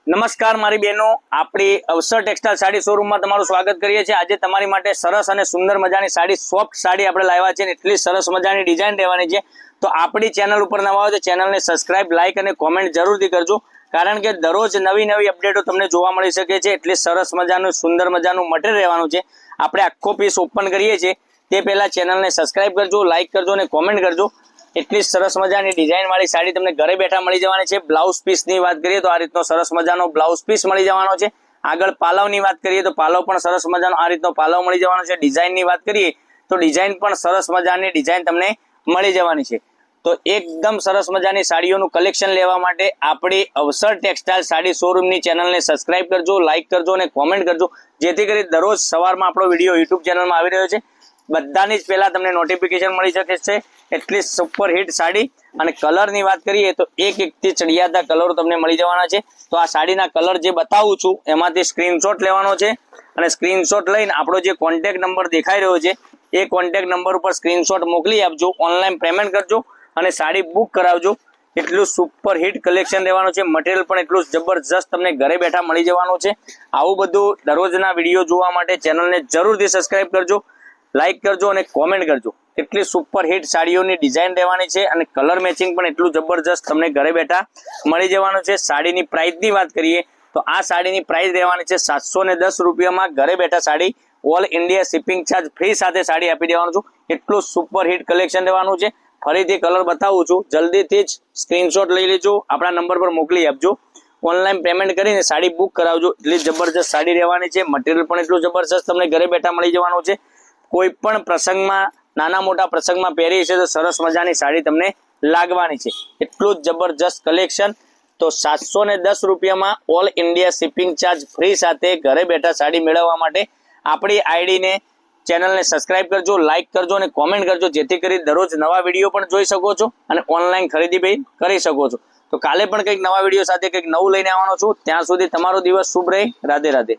નમસ્કાર મારી બહેનો, આપણી અવસર ટેક્સટાઇલ સાડી શોરૂમમાં તમારું સ્વાગત કરીએ છીએ। આજે તમારી માટે સરસ અને સુંદર મજાની સાડી, સોફ્ટ સાડી આપણે લાવ્યા છે। એટલી સરસ મજાની ડિઝાઇન રહેવાની છે। તો આપણી ચેનલ ઉપર નવા હોય તો ચેનલને સબસ્ક્રાઇબ, લાઇક અને કોમેન્ટ જરૂરથી કરજો, કારણ કે દરરોજ નવી નવી અપડેટો તમને જોવા મળી શકે છે। એટલી સરસ મજાનું સુંદર મજાનું મટીરિયલ રહેવાનું છે। આપણે આખો પીસ ઓપન કરીએ છીએ તે પહેલા ચેનલને સબસ્ક્રાઇબ કરજો, લાઇક કરજો અને કોમેન્ટ કરજો। એટલી સરસ મજાની ડિઝાઇન વાળી સાડી તમને ઘરે બેઠા મળી જવાની છે। બ્લાઉઝ પીસ ની વાત કરીએ તો આ રીતનો સરસ મજાનો બ્લાઉઝ પીસ મળી જવાનો છે। આગળ પાલવ ની વાત કરીએ તો પાલવ પણ સરસ મજાનો આ રીતનો પાલવ મળી જવાનો છે। ડિઝાઇન ની વાત કરીએ તો ડિઝાઇન પણ સરસ મજાની ડિઝાઇન તમને મળી જવાની છે। તો એકદમ સરસ મજાની સાડીઓનું કલેક્શન લેવા માટે આપણી અવસર ટેક્સટાઇલ સાડી શોરૂમની ચેનલને સબસ્ક્રાઇબ કરજો, લાઇક કરજો અને કોમેન્ટ કરજો, જેથી કરી દરરોજ સવારમાં આપણો વિડીયો યુટ્યુબ ચેનલમાં આવી રહ્યો છે બધાની જ પહેલા તમને નોટિફિકેશન મળી શકે છે। એટલી સુપર હિટ સાડી। અને કલર ની વાત કરીએ તો એક થી ચડિયાતા કલરો તમને મળી જવાના છે। તો આ સાડીના કલર જે બતાવું છું એમાંથી સ્ક્રીનશોટ લેવાનો છે અને સ્ક્રીનશોટ લઈને આપણો જે કોન્ટેક્ટ નંબર દેખાઈ રહ્યો છે એ કોન્ટેક્ટ નંબર ઉપર સ્ક્રીનશોટ મોકલી આપજો, ઓનલાઈન પેમેન્ટ કરજો અને સાડી બુક કરાવજો। એટલું સુપર હિટ કલેક્શન રહેવાનું છે। મટીરિયલ પણ એટલું જબરજસ્ત તમને ઘરે બેઠા મળી જવાનું છે। આવું બધું દરરોજના વિડીયો જોવા માટે ચેનલને જરૂરથી સબસ્ક્રાઇબ કરજો, લાઇક કરજો અને કોમેન્ટ કરજો। એટલી સુપર હિટ સાડીઓની ડિઝાઇન રહેવાની છે અને કલર મેચિંગ પણ એટલું જબરજસ્ત તમને ઘરે બેઠા મળી જવાનું છે। સાડીની પ્રાઇસની વાત કરીએ તો આ સાડીની પ્રાઇસ રહેવાની છે 710 રૂપિયામાં। ઘરે બેઠા sari, all India shipping charge free સાથે સાડી આપી દેવાનું છું। એટલું સુપર હિટ કલેક્શન રહેવાનું છે। ફરીથી કલર બતાવું છું, જલ્દીથી જ સ્ક્રીનશોટ લઈ લેજો, આપણા નંબર પર મોકલી આપજો, ઓનલાઈન પેમેન્ટ કરીને સાડી બુક કરાવજો। એટલી જબરજસ્ત સાડી રહેવાની છે। મટીરિયલ પણ એટલું જબરજસ્ત તમને ઘરે બેઠા મળી જવાનું છે। કોઈ પણ પ્રસંગમાં, નાના મોટા પ્રસંગમાં પહેરી છે તો સરસ મજાની સાડી તમને લાગવાની છે। એટલું જ જબરજસ્ત કલેક્શન। તો 710 રૂપિયામાં all India shipping charge free સાથે ઘરે બેઠા સાડી મેળવવા માટે આપણી આઈડીને, ચેનલને સબસ્ક્રાઇબ કરજો, લાઇક કરજો અને કોમેન્ટ કરજો, જેથી કરી દરરોજ નવા વિડીયો પણ જોઈ શકો છો અને ઓનલાઈન ખરીદી પણ કરી શકો છો। તો કાલે પણ કંઈક નવા વિડીયો સાથે કંઈક નવું લઈને આવવાનો છું। ત્યાં સુધી તમારો દિવસ શુભ રહે। રાધે રાધે।